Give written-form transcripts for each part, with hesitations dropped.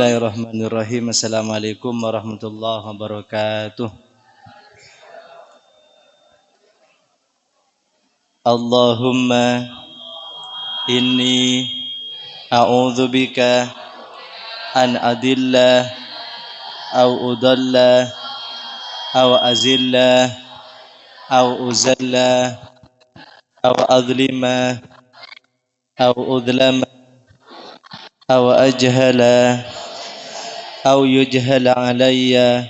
Bismillahirrahmanirrahim. Assalamualaikum warahmatullahi wabarakatuh. Allahumma inni a'udzubika an adilla au udalla au azilla au uzalla au adlima au udlama au ajhala au yujhala alayya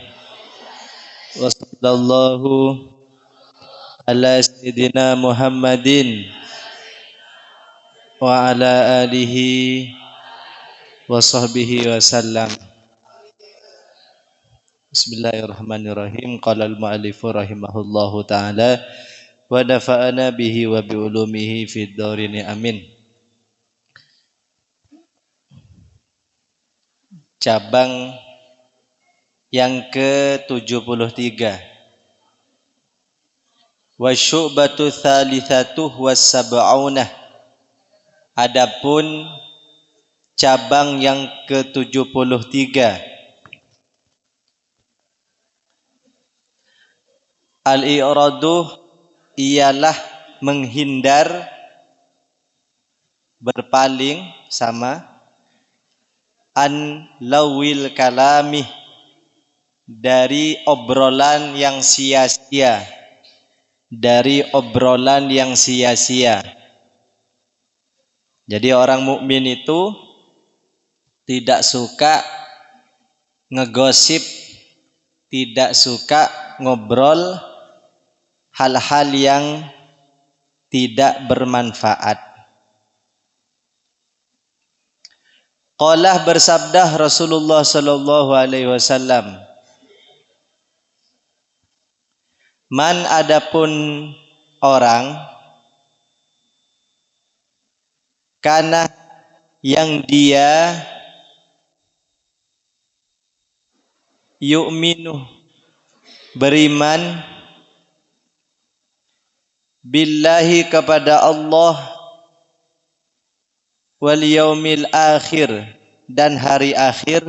wa sallallahu ala sayyidina Muhammadin wa ala alihi wa sahbihi wa sallam. Bismillahirrahmanirrahim. Qala al-mu'allifu rahimahullahu ta'ala wa nafa'ana bihi wa bi ulumihi fid dharini amin. Cabang yang ke-73. Wa syu'batu thalithatuh was sab'unah. Adapun cabang yang ke-73, al-i'radu ialah menghindar, berpaling sama, an lawil kalami dari obrolan yang sia-sia, dari obrolan yang sia-sia. Jadi orang mukmin itu tidak suka ngegosip, tidak suka ngobrol hal-hal yang tidak bermanfaat. Qalah bersabda Rasulullah sallallahu alaihi wasallam, man adapun orang kana yang dia yu'minu beriman billahi kepada Allah wal yaumil akhir dan hari akhir,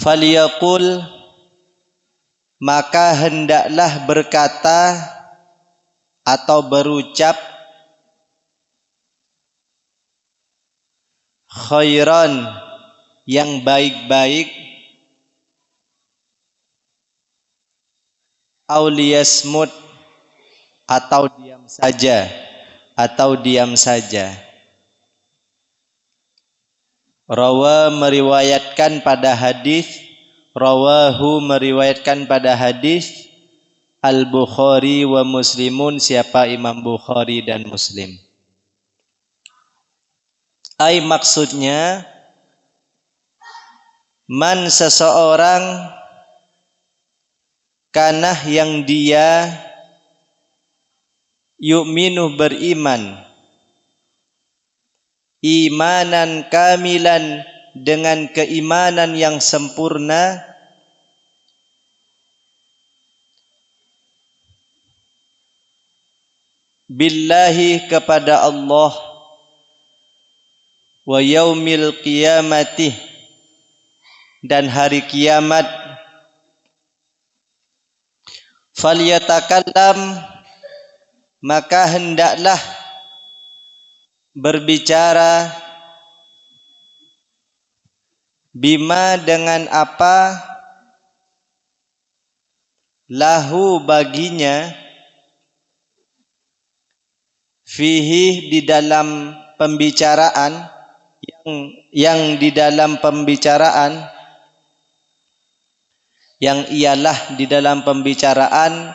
falyaqul maka hendaklah berkata atau berucap khairan yang baik-baik, au liyasmut atau diam saja, Rawa meriwayatkan pada hadis, rawahu meriwayatkan pada hadis Al-Bukhari wa Muslimun, siapa Imam Bukhari dan Muslim. Ai maksudnya, man seseorang kanah yang dia yu'minu beriman, imanan kamilan dengan keimanan yang sempurna, billahi kepada Allah, wa yaumil qiyamati dan hari kiamat, falyatakallam maka hendaklah berbicara, bima dengan apa, lahu baginya, fihi di dalam pembicaraan, yang di dalam pembicaraan, yang ialah di dalam pembicaraan,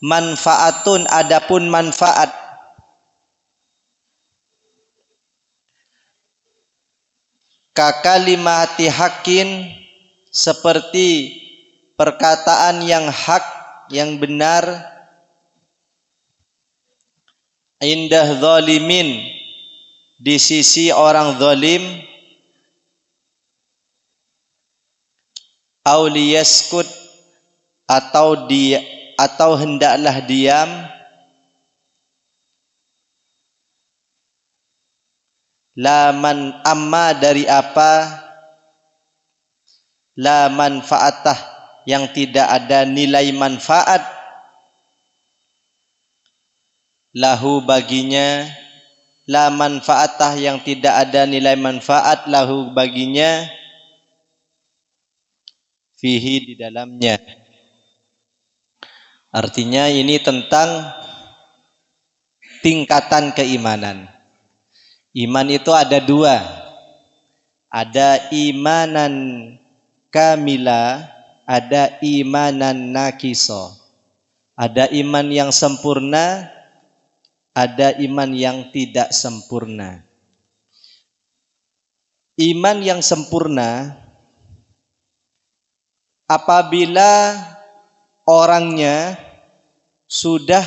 manfaatun adapun manfaat, kakalimati hakin seperti perkataan yang hak, yang benar, indah zalimin di sisi orang zalim, au liyaskut atau hendaklah diam, amma dari apa, la manfaatah yang tidak ada nilai manfaat, lahu baginya, la manfaatah yang tidak ada nilai manfaat, lahu baginya, fihi di dalamnya. Artinya ini tentang tingkatan keimanan. Iman itu ada dua. Ada imanan kamila, ada imanan nakiso. Ada iman yang sempurna, ada iman yang tidak sempurna. Iman yang sempurna apabila orangnya sudah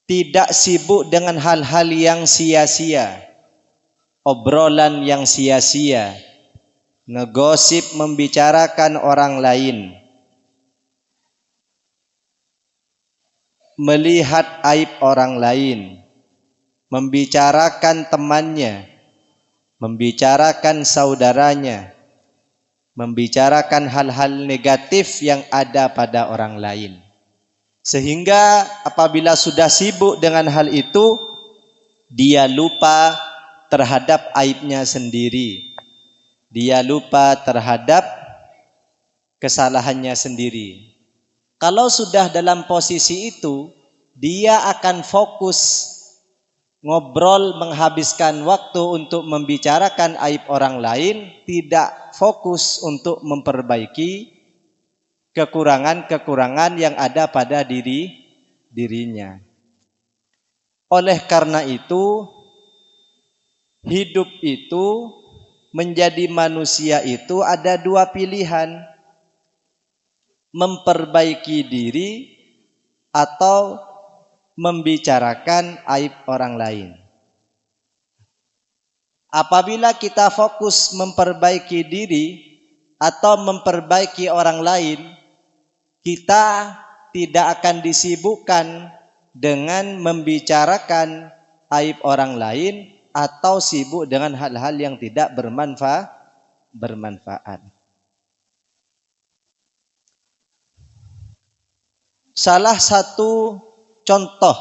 tidak sibuk dengan hal-hal yang sia-sia, obrolan yang sia-sia, ngegosip, membicarakan orang lain, melihat aib orang lain, membicarakan temannya, membicarakan saudaranya, membicarakan hal-hal negatif yang ada pada orang lain. Sehingga apabila sudah sibuk dengan hal itu, dia lupa terhadap aibnya sendiri. Dia lupa terhadap kesalahannya sendiri. Kalau sudah dalam posisi itu, dia akan fokus ngobrol, menghabiskan waktu untuk membicarakan aib orang lain, tidak fokus untuk memperbaiki kekurangan-kekurangan yang ada pada dirinya. Oleh karena itu, hidup itu, menjadi manusia itu ada dua pilihan. Memperbaiki diri atau membicarakan aib orang lain. Apabila kita fokus memperbaiki diri atau memperbaiki orang lain, kita tidak akan disibukkan dengan membicarakan aib orang lain atau sibuk dengan hal-hal yang tidak bermanfaat. Salah satu contoh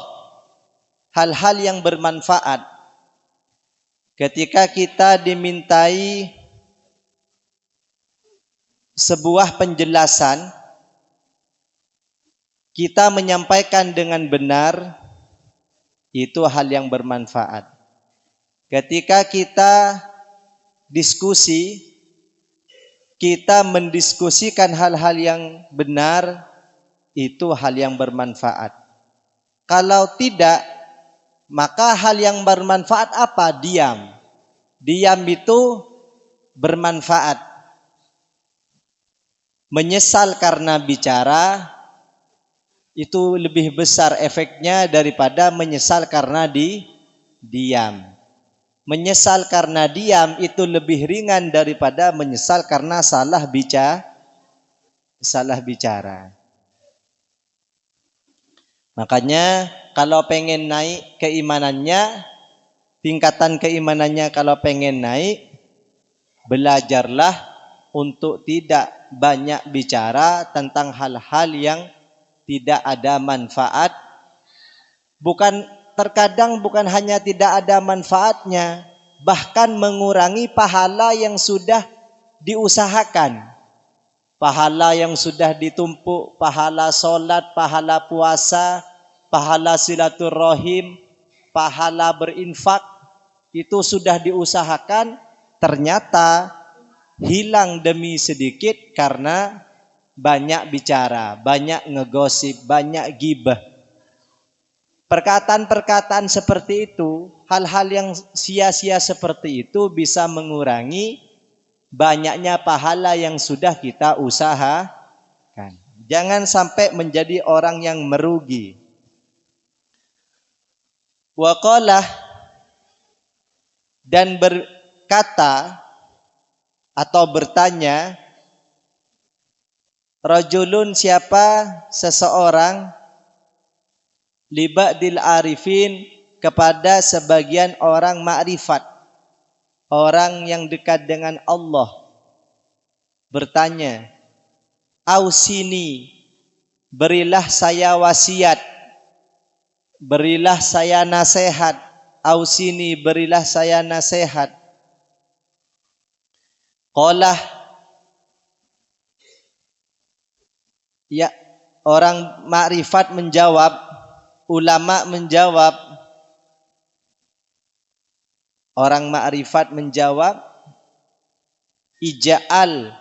hal-hal yang bermanfaat ketika kita dimintai sebuah penjelasan, kita menyampaikan dengan benar, itu hal yang bermanfaat. Ketika kita diskusi, kita mendiskusikan hal-hal yang benar, itu hal yang bermanfaat. Kalau tidak, maka hal yang bermanfaat apa? Diam. Diam itu bermanfaat. Menyesal karena bicara itu lebih besar efeknya daripada menyesal karena diam. Menyesal karena diam itu lebih ringan daripada menyesal karena salah bicara. Makanya kalau pengen naik keimanannya, tingkatan keimanannya kalau pengen naik, belajarlah untuk tidak banyak bicara tentang hal-hal yang tidak ada manfaat. Terkadang bukan hanya tidak ada manfaatnya, bahkan mengurangi pahala yang sudah diusahakan. Pahala yang sudah ditumpuk, pahala sholat, pahala puasa, pahala silaturahim, pahala berinfak, itu sudah diusahakan, ternyata hilang demi sedikit karena banyak bicara, banyak ngegosip, banyak gibah. Perkataan-perkataan seperti itu, hal-hal yang sia-sia seperti itu bisa mengurangi banyaknya pahala yang sudah kita usahakan. Jangan sampai menjadi orang yang merugi. Waqalah, dan berkata atau bertanya, rajulun, siapa seseorang, liba'dil arifin, kepada sebagian orang ma'rifat, orang yang dekat dengan Allah, bertanya, ausini, berilah saya wasiat, berilah saya nasihat, ausini, berilah saya nasihat. Qala, ya, orang ma'rifat menjawab, ulama menjawab, orang ma'rifat menjawab, ija'al,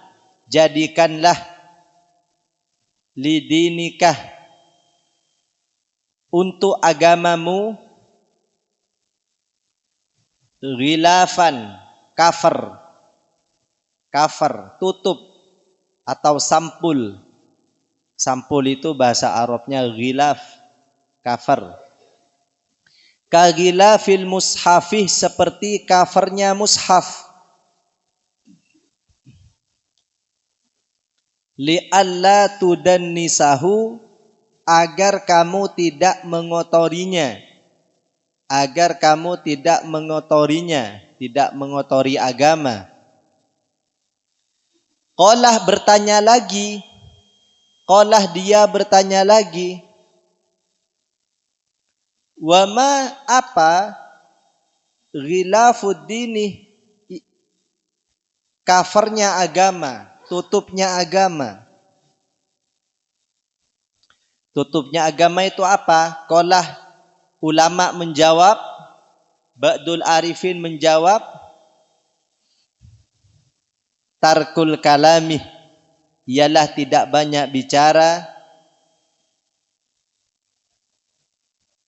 jadikanlah, lidinikah, untuk agamamu, ghilafan, kafar, tutup atau sampul. Sampul itu bahasa Arabnya ghilaf, kafar. Kaghilafil mushafih, seperti covernya mushaf. Li'alla tudannisahu, agar kamu tidak mengotorinya. Agar kamu tidak mengotorinya, tidak mengotori agama. Qalah bertanya lagi. Qalah dia bertanya lagi. Wama apa ghilafuddini, covernya agama, tutupnya agama. Tutupnya agama itu apa? Qalah, ulama menjawab, ba'dul arifin menjawab, tarkul kalami, ialah tidak banyak bicara,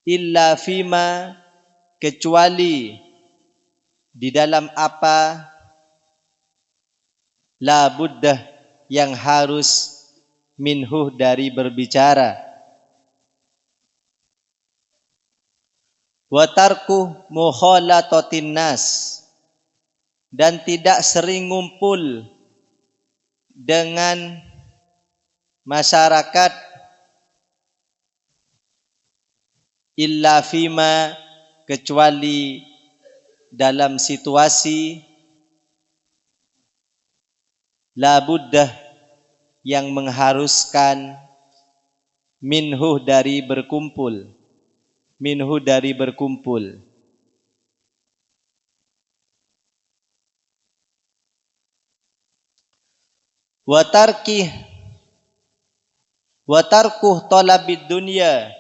illa fima, kecuali di dalam apa, la buddah, yang harus, minhu, dari berbicara, wa tarku mukhalatatin nas, dan tidak sering ngumpul dengan masyarakat, illa fima, kecuali dalam situasi, la buddah, yang mengharuskan, minhu, dari berkumpul, minhu, dari berkumpul. Wa tarkuh talabid dunya,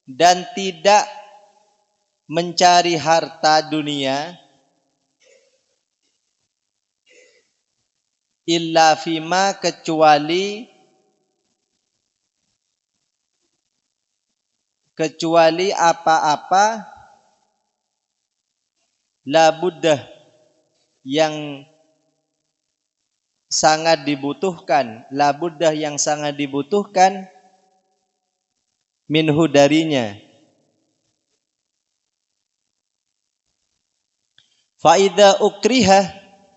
dan tidak mencari harta dunia, illa fima, kecuali apa-apa, la buddah, yang sangat dibutuhkan, la buddah, yang sangat dibutuhkan, minhu, darinya. Fa idza ukriha,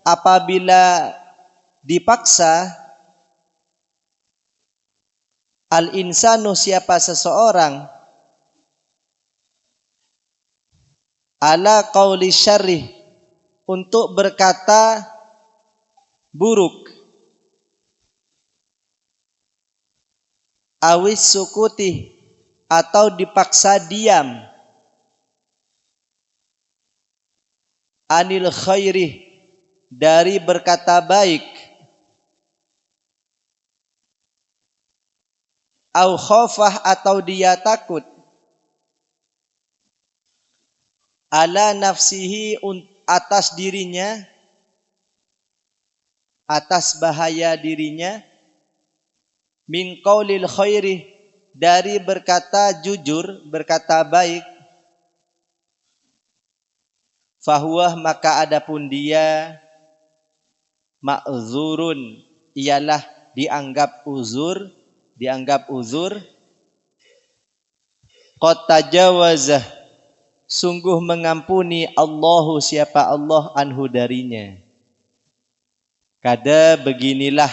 apabila dipaksa, al insanu, siapa seseorang, ala qauli syarrih, untuk berkata buruk, awis sukuti, atau dipaksa diam, anil khairi, dari berkata baik, au khafah, atau dia takut, ala nafsihi, atas dirinya, atas bahaya dirinya, min qaulil khairi, dari berkata jujur, berkata baik, fahuwah, maka adapun dia, ma'zurun, ialah dianggap uzur, qad tajawazah, sungguh mengampuni, Allahu, siapa Allah, anhu, darinya. Kada beginilah,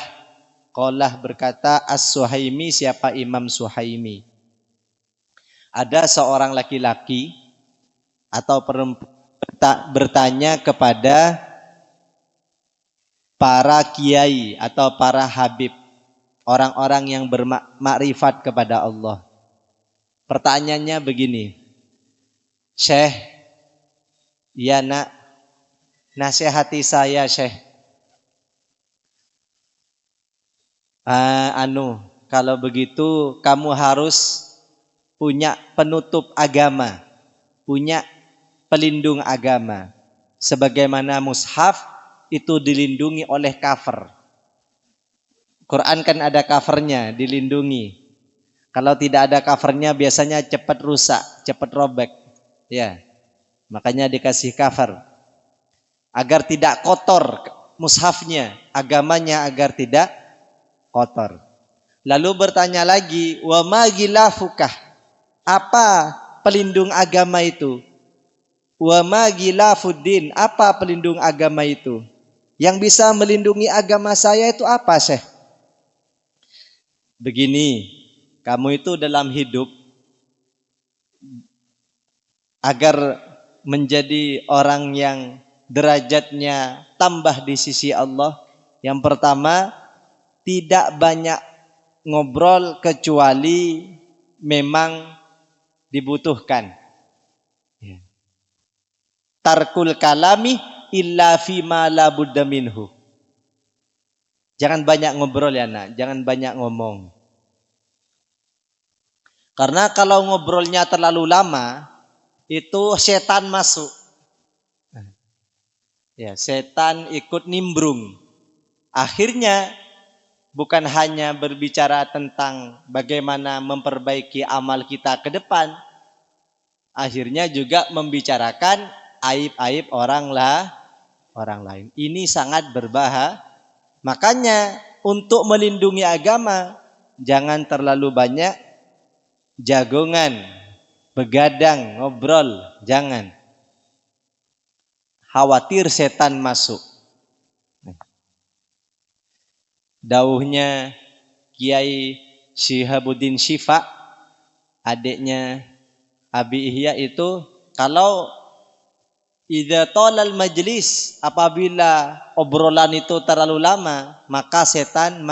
qalah, berkata, As-Suhaimi, siapa Imam Suhaimi. Ada seorang laki-laki atau bertanya kepada para kiai atau para habib, orang-orang yang bermakrifat kepada Allah. Pertanyaannya begini, Syekh, ya nak, nasihati saya Syekh. Kalau begitu kamu harus punya penutup agama, punya pelindung agama. Sebagaimana mushaf itu dilindungi oleh cover. Quran kan ada covernya, dilindungi. Kalau tidak ada covernya biasanya cepat rusak, cepat robek. Ya, makanya dikasih cover. Agar tidak kotor mushafnya, agamanya agar tidak kotor. Lalu bertanya lagi, wa ma gilafukah? Apa pelindung agama itu? Wa ma gilafuddin? Apa pelindung agama itu? Yang bisa melindungi agama saya itu apa, Syekh? Begini, kamu itu dalam hidup agar menjadi orang yang derajatnya tambah di sisi Allah, yang pertama, tidak banyak ngobrol kecuali memang dibutuhkan. Tarkul kalami illa fima la budda minhu. Jangan banyak ngobrol ya nak, jangan banyak ngomong. Karena kalau ngobrolnya terlalu lama, itu setan masuk. Ya, setan ikut nimbrung. Akhirnya bukan hanya berbicara tentang bagaimana memperbaiki amal kita ke depan, akhirnya juga membicarakan aib-aib orang lain. Ini sangat berbahaya. Makanya untuk melindungi agama, jangan terlalu banyak jagongan, begadang, ngobrol, jangan. Khawatir setan masuk. Dauhnya Kiai Syihabuddin Syifa, adiknya Abi Ihya itu, kalau idza talal majlis, apabila obrolan itu terlalu lama, maka setan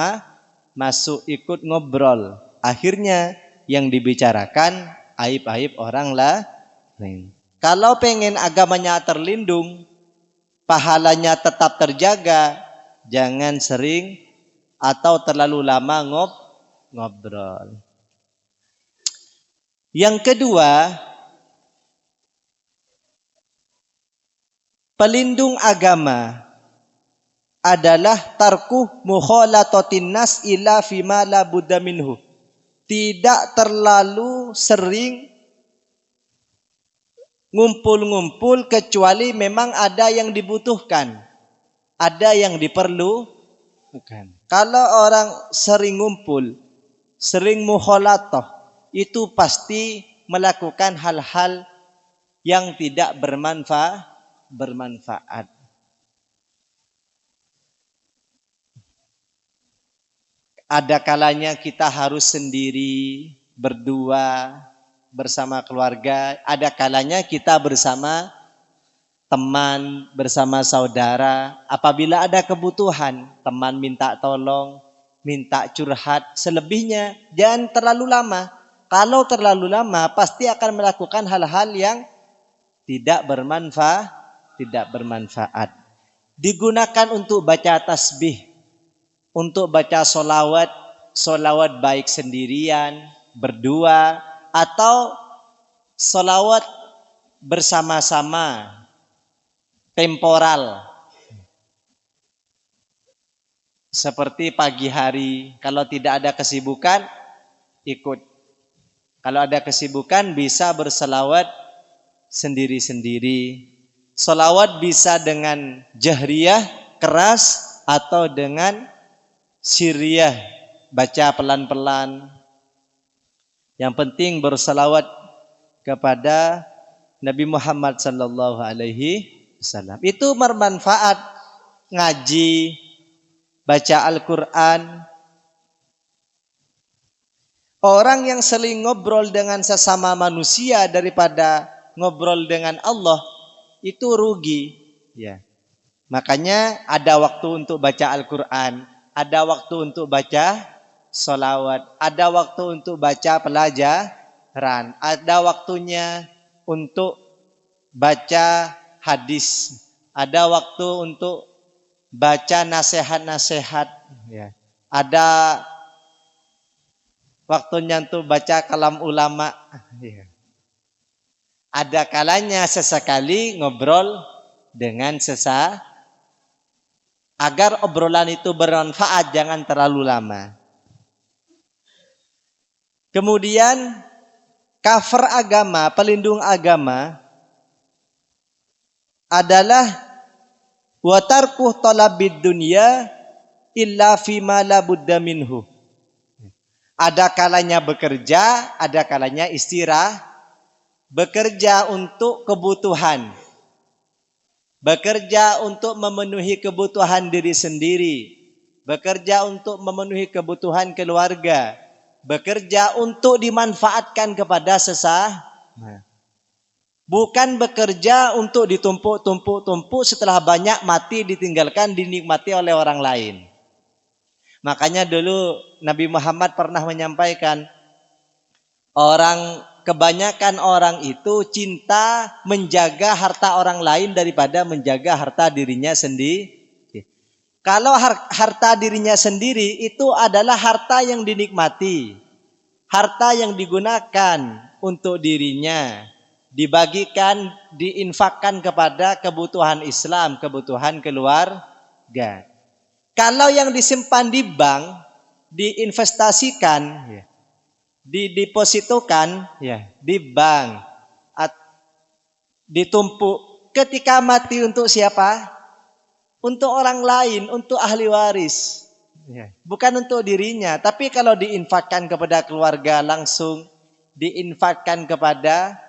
masuk ikut ngobrol. Akhirnya yang dibicarakan aib-aib orang lain. Kalau pengen agamanya terlindung, pahalanya tetap terjaga, jangan sering atau terlalu lama ngobrol. Yang kedua, pelindung agama adalah tarkuh mukhalatatin nas ila fima la budda minhu. Tidak terlalu sering ngumpul-ngumpul kecuali memang ada yang dibutuhkan, ada yang diperlukan. Kalau orang sering ngumpul, sering mukhalatah, itu pasti melakukan hal-hal yang tidak bermanfaat. Ada kalanya kita harus sendiri, berdua, bersama keluarga. Ada kalanya kita bersama teman, bersama saudara. Apabila ada kebutuhan, teman minta tolong, minta curhat. Selebihnya jangan terlalu lama. Kalau terlalu lama pasti akan melakukan hal-hal yang tidak bermanfaat. Digunakan untuk baca tasbih, untuk baca solawat baik sendirian, berdua, atau solawat bersama-sama, temporal. Seperti pagi hari, kalau tidak ada kesibukan, ikut. Kalau ada kesibukan, bisa berselawat sendiri-sendiri. Solawat bisa dengan jahriyah, keras, atau dengan sirriyah, baca pelan-pelan. Yang penting berselawat kepada Nabi Muhammad sallallahu alaihi wasallam. Itu bermanfaat. Ngaji, baca Al-Quran. Orang yang sering ngobrol dengan sesama manusia daripada ngobrol dengan Allah itu rugi. Ya. Makanya ada waktu untuk baca Al-Quran, ada waktu untuk baca sholawat, ada waktu untuk baca pelajaran, ada waktunya untuk baca hadis, ada waktu untuk baca nasihat-nasihat, ya. Ada waktunya untuk baca kalam ulama, ya. Ada kalanya sesekali ngobrol dengan agar obrolan itu bermanfaat, jangan terlalu lama. Kemudian cover agama, pelindung agama adalah wa tarkuh talabid dunya illa fima la budda minhu. Ada kalanya bekerja, ada kalanya istirahat. Bekerja untuk kebutuhan, bekerja untuk memenuhi kebutuhan diri sendiri, bekerja untuk memenuhi kebutuhan keluarga, bekerja untuk dimanfaatkan kepada sesama. Bukan bekerja untuk ditumpuk-tumpuk setelah banyak mati ditinggalkan dinikmati oleh orang lain. Makanya dulu Nabi Muhammad pernah menyampaikan, kebanyakan orang itu cinta menjaga harta orang lain daripada menjaga harta dirinya sendiri. Kalau harta dirinya sendiri itu adalah harta yang dinikmati, harta yang digunakan untuk dirinya, dibagikan, diinfakkan kepada kebutuhan Islam, kebutuhan keluarga. Kalau yang disimpan di bank, diinvestasikan, didepositokan, di bank, ditumpuk, ketika mati untuk siapa? Untuk orang lain, untuk ahli waris, bukan untuk dirinya. Tapi kalau diinfakkan kepada keluarga langsung, diinfakkan kepada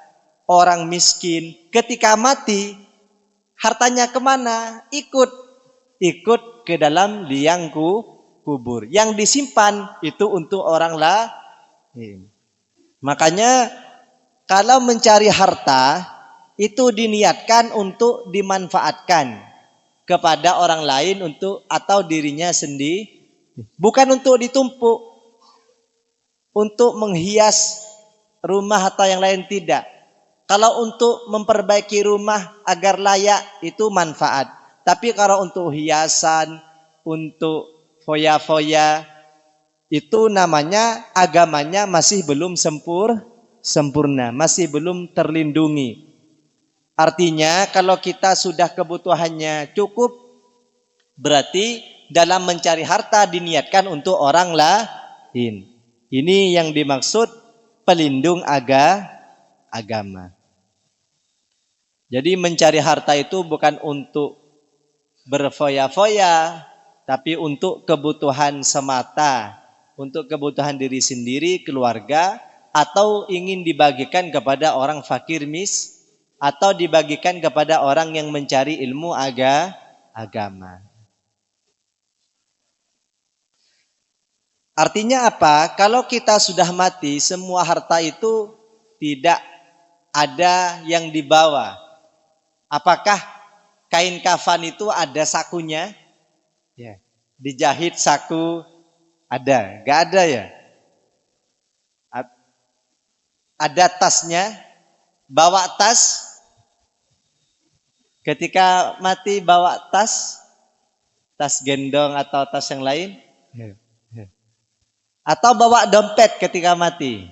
orang miskin, ketika mati hartanya kemana? Ikut ke dalam liang kubur. Yang disimpan itu untuk orang lain. Makanya kalau mencari harta itu diniatkan untuk dimanfaatkan kepada orang lain atau dirinya sendiri, bukan untuk ditumpuk, untuk menghias rumah atau yang lain, tidak. Kalau untuk memperbaiki rumah agar layak itu manfaat. Tapi kalau untuk hiasan, untuk foya-foya, itu namanya agamanya masih belum sempurna, masih belum terlindungi. Artinya kalau kita sudah kebutuhannya cukup, berarti dalam mencari harta diniatkan untuk orang lain. Ini yang dimaksud pelindung agama. Jadi mencari harta itu bukan untuk berfoya-foya, tapi untuk kebutuhan semata. Untuk kebutuhan diri sendiri, keluarga, atau ingin dibagikan kepada orang fakir atau dibagikan kepada orang yang mencari ilmu agama. Artinya apa? Kalau kita sudah mati, semua harta itu tidak ada yang dibawa. Apakah kain kafan itu ada sakunya? Ya. Dijahit saku ada? Gak ada ya? Ada tasnya? Bawa tas? Ketika mati bawa tas? Tas gendong atau tas yang lain? Atau bawa dompet ketika mati?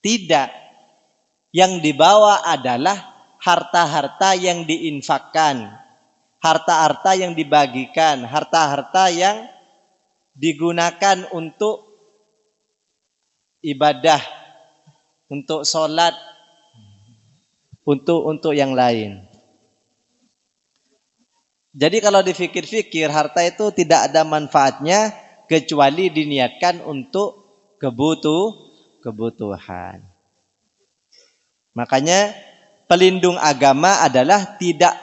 Tidak. Yang dibawa adalah harta-harta yang diinfakkan, harta-harta yang dibagikan, harta-harta yang digunakan untuk ibadah, untuk sholat, untuk yang lain. Jadi kalau dipikir-pikir, harta itu tidak ada manfaatnya kecuali diniatkan untuk kebutuhan. Makanya pelindung agama adalah tidak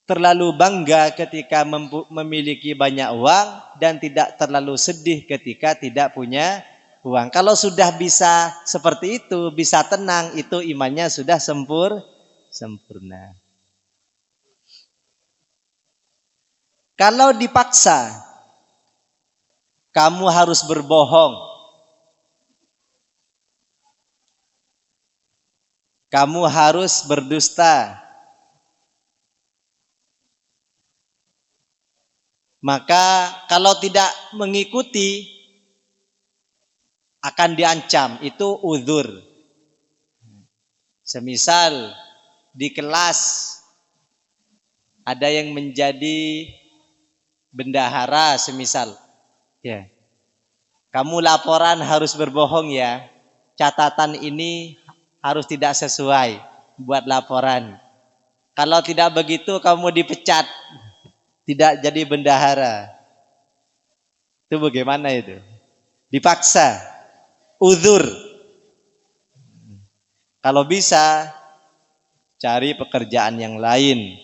terlalu bangga ketika memiliki banyak uang dan tidak terlalu sedih ketika tidak punya uang. Kalau sudah bisa seperti itu, bisa tenang, itu imannya sudah sempurna. Kalau dipaksa, kamu harus berbohong, kamu harus berdusta, maka kalau tidak mengikuti akan diancam, itu uzur. Semisal di kelas ada yang menjadi bendahara semisal, ya, kamu laporan harus berbohong ya, catatan ini harus tidak sesuai buat laporan. Kalau tidak begitu kamu dipecat, tidak jadi bendahara. Itu bagaimana itu? Dipaksa, uzur. Kalau bisa, cari pekerjaan yang lain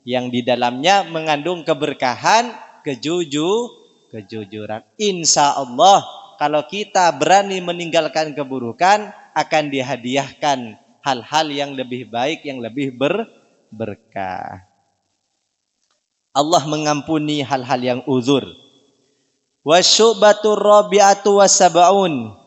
yang di dalamnya mengandung keberkahan, kejujuran. Insya Allah kalau kita berani meninggalkan keburukan, akan dihadiahkan hal-hal yang lebih baik, yang lebih berkah. Allah mengampuni hal-hal yang uzur. Wasyu'batur rabi'atu wasab'un.